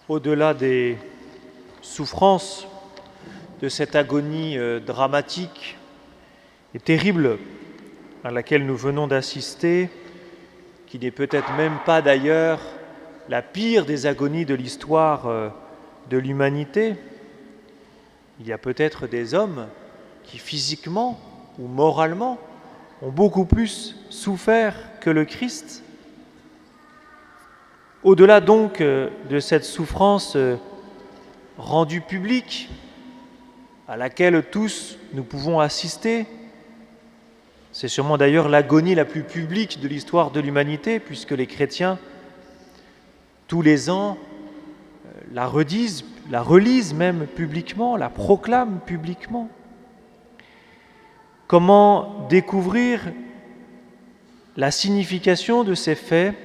au-delà des souffrances de cette agonie dramatique et terrible à laquelle nous venons d'assister, qui n'est peut-être même pas d'ailleurs la pire des agonies de l'histoire de l'humanité. Il y a peut-être des hommes qui physiquement ou moralement ont beaucoup plus souffert que le Christ. Au-delà donc de cette souffrance rendue publique, à laquelle tous nous pouvons assister, c'est sûrement d'ailleurs l'agonie la plus publique de l'histoire de l'humanité, puisque les chrétiens, tous les ans, la redisent, la relisent même publiquement, la proclament publiquement. Comment découvrir la signification de ces faits,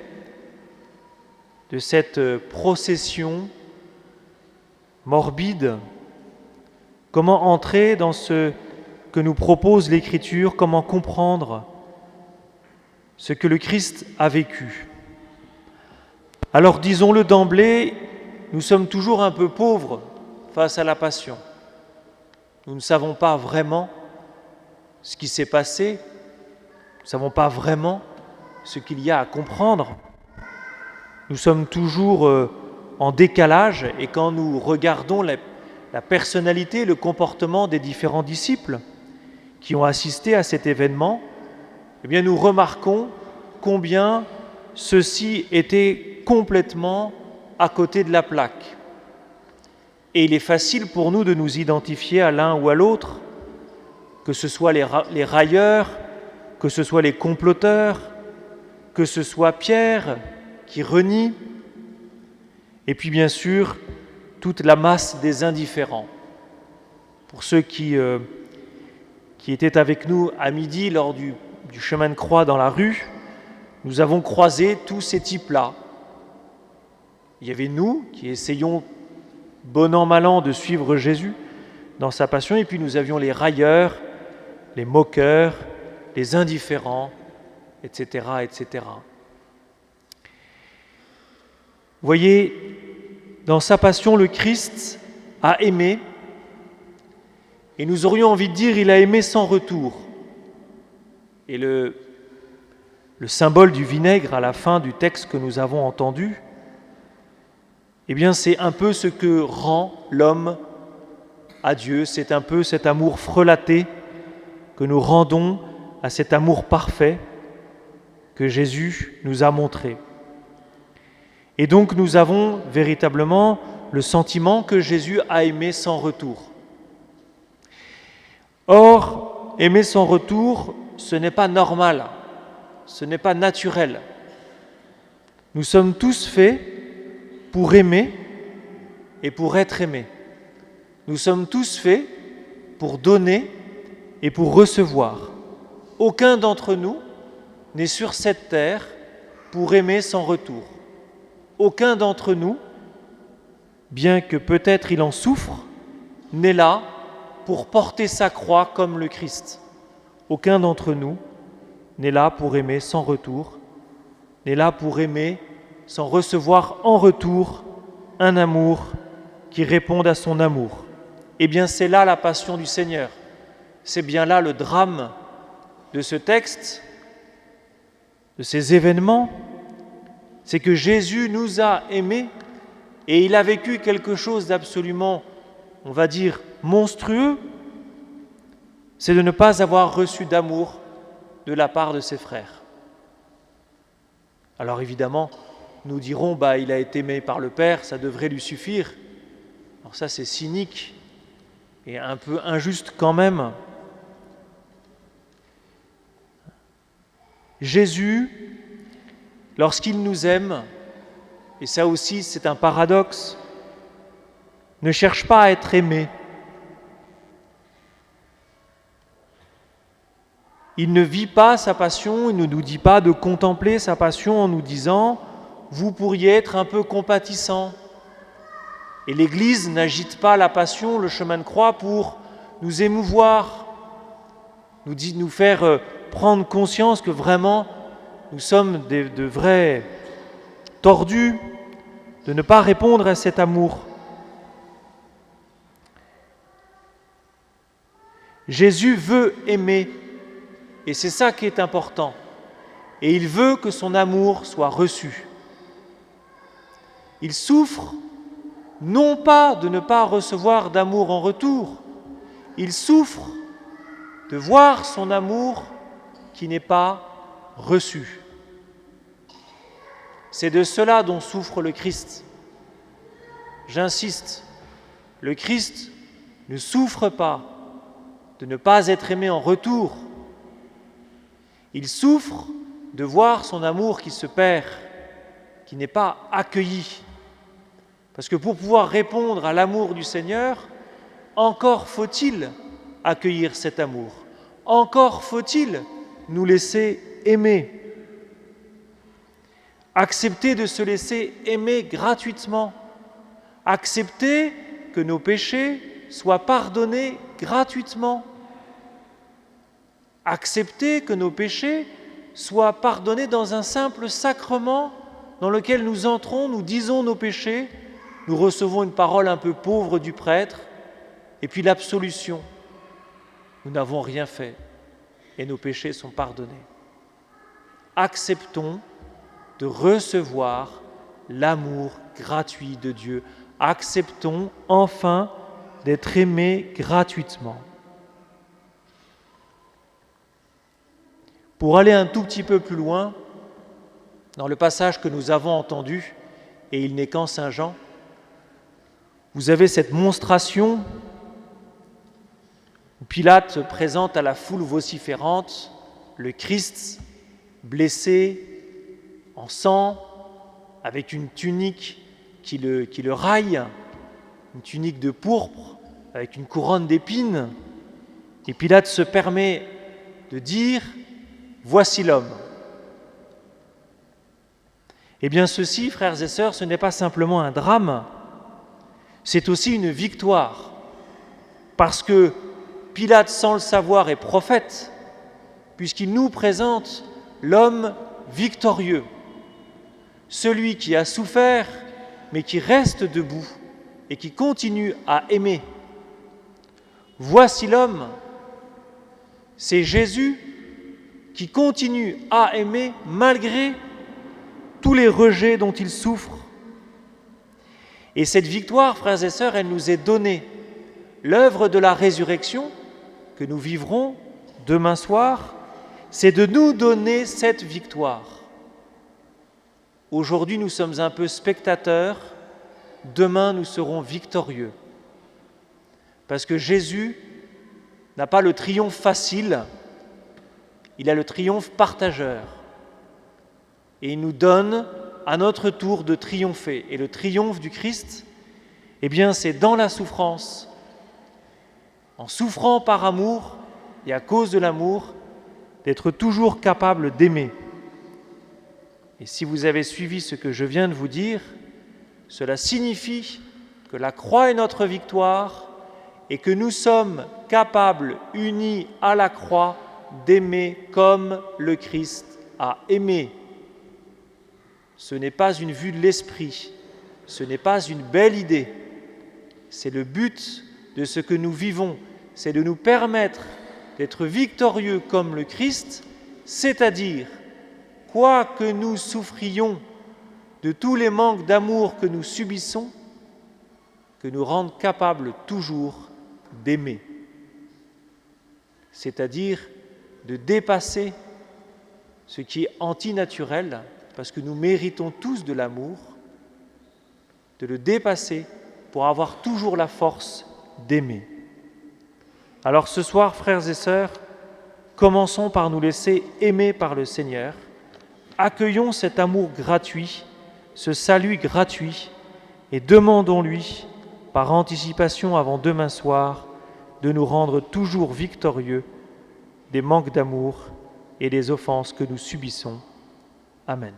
de cette procession morbide? Comment entrer dans ce que nous propose l'Écriture? Comment comprendre ce que le Christ a vécu? Alors disons-le d'emblée, nous sommes toujours un peu pauvres face à la Passion. Nous ne savons pas vraiment ce qui s'est passé, nous ne savons pas vraiment ce qu'il y a à comprendre. Nous sommes toujours en décalage, et quand nous regardons la personnalité, le comportement des différents disciples qui ont assisté à cet événement, eh bien nous remarquons combien ceux-ci étaient complètement à côté de la plaque. Et il est facile pour nous de nous identifier à l'un ou à l'autre, que ce soit les railleurs, que ce soit les comploteurs, que ce soit Pierre qui renie, et puis bien sûr toute la masse des indifférents. Pour ceux qui étaient avec nous à midi lors du chemin de croix dans la rue, nous avons croisé tous ces types-là. Il y avait nous qui essayions bon an mal an de suivre Jésus dans sa passion, et puis nous avions les railleurs, les moqueurs, les indifférents, etc., etc. Vous voyez, dans sa passion, le Christ a aimé, et nous aurions envie de dire, il a aimé sans retour. Et le symbole du vinaigre à la fin du texte que nous avons entendu, eh bien c'est un peu ce que rend l'homme à Dieu, c'est un peu cet amour frelaté que nous rendons à cet amour parfait que Jésus nous a montré. Et donc nous avons véritablement le sentiment que Jésus a aimé sans retour. Or, aimer sans retour, ce n'est pas normal, ce n'est pas naturel. Nous sommes tous faits pour aimer et pour être aimés. Nous sommes tous faits pour donner et pour recevoir. Aucun d'entre nous n'est sur cette terre pour aimer sans retour. Aucun d'entre nous, bien que peut-être il en souffre, n'est là pour porter sa croix comme le Christ. Aucun d'entre nous n'est là pour aimer sans retour, n'est là pour aimer sans recevoir en retour un amour qui réponde à son amour. Eh bien, c'est là la passion du Seigneur. C'est bien là le drame de ce texte, de ces événements. C'est que Jésus nous a aimés et il a vécu quelque chose d'absolument, on va dire, monstrueux. C'est de ne pas avoir reçu d'amour de la part de ses frères. Alors évidemment, nous dirons, il a été aimé par le Père, ça devrait lui suffire. Alors ça, c'est cynique et un peu injuste quand même. Jésus, lorsqu'il nous aime, et ça aussi c'est un paradoxe, ne cherche pas à être aimé. Il ne vit pas sa passion, il ne nous dit pas de contempler sa passion en nous disant « vous pourriez être un peu compatissant ». Et l'Église n'agite pas la passion, le chemin de croix pour nous émouvoir, nous faire prendre conscience que vraiment nous sommes de vrais tordus, de ne pas répondre à cet amour. Jésus veut aimer, et c'est ça qui est important. Et il veut que son amour soit reçu. Il souffre non pas de ne pas recevoir d'amour en retour, il souffre de voir son amour qui n'est pas reçu. C'est de cela dont souffre le Christ. J'insiste, le Christ ne souffre pas de ne pas être aimé en retour. Il souffre de voir son amour qui se perd, qui n'est pas accueilli. Parce que pour pouvoir répondre à l'amour du Seigneur, encore faut-il accueillir cet amour. Encore faut-il nous laisser aimer. Accepter de se laisser aimer gratuitement. Accepter que nos péchés soient pardonnés gratuitement. Accepter que nos péchés soient pardonnés dans un simple sacrement dans lequel nous entrons, nous disons nos péchés, nous recevons une parole un peu pauvre du prêtre, et puis l'absolution. Nous n'avons rien fait et nos péchés sont pardonnés. Acceptons de recevoir l'amour gratuit de Dieu. Acceptons enfin d'être aimés gratuitement. Pour aller un tout petit peu plus loin, dans le passage que nous avons entendu, et il n'est qu'en Saint Jean, vous avez cette monstration où Pilate présente à la foule vociférante le Christ blessé en sang, avec une tunique qui le raille, une tunique de pourpre, avec une couronne d'épines. Et Pilate se permet de dire « Voici l'homme ». Eh bien ceci, frères et sœurs, ce n'est pas simplement un drame, c'est aussi une victoire. Parce que Pilate, sans le savoir, est prophète, puisqu'il nous présente l'homme victorieux, celui qui a souffert, mais qui reste debout et qui continue à aimer. Voici l'homme, c'est Jésus qui continue à aimer malgré tous les rejets dont il souffre. Et cette victoire, frères et sœurs, elle nous est donnée. L'œuvre de la résurrection que nous vivrons demain soir, c'est de nous donner cette victoire. Aujourd'hui, nous sommes un peu spectateurs, demain, nous serons victorieux. Parce que Jésus n'a pas le triomphe facile, il a le triomphe partageur. Et il nous donne à notre tour de triompher. Et le triomphe du Christ, eh bien, c'est dans la souffrance. En souffrant par amour et à cause de l'amour, d'être toujours capable d'aimer. Et si vous avez suivi ce que je viens de vous dire, cela signifie que la croix est notre victoire et que nous sommes capables, unis à la croix, d'aimer comme le Christ a aimé. Ce n'est pas une vue de l'esprit, ce n'est pas une belle idée. C'est le but de ce que nous vivons, c'est de nous permettre d'être victorieux comme le Christ, c'est-à-dire, quoi que nous souffrions de tous les manques d'amour que nous subissons, que nous rendre capables toujours d'aimer. C'est-à-dire de dépasser ce qui est antinaturel, parce que nous méritons tous de l'amour, de le dépasser pour avoir toujours la force d'aimer. Alors ce soir, frères et sœurs, commençons par nous laisser aimer par le Seigneur. Accueillons cet amour gratuit, ce salut gratuit, et demandons-lui, par anticipation avant demain soir, de nous rendre toujours victorieux des manques d'amour et des offenses que nous subissons. Amen.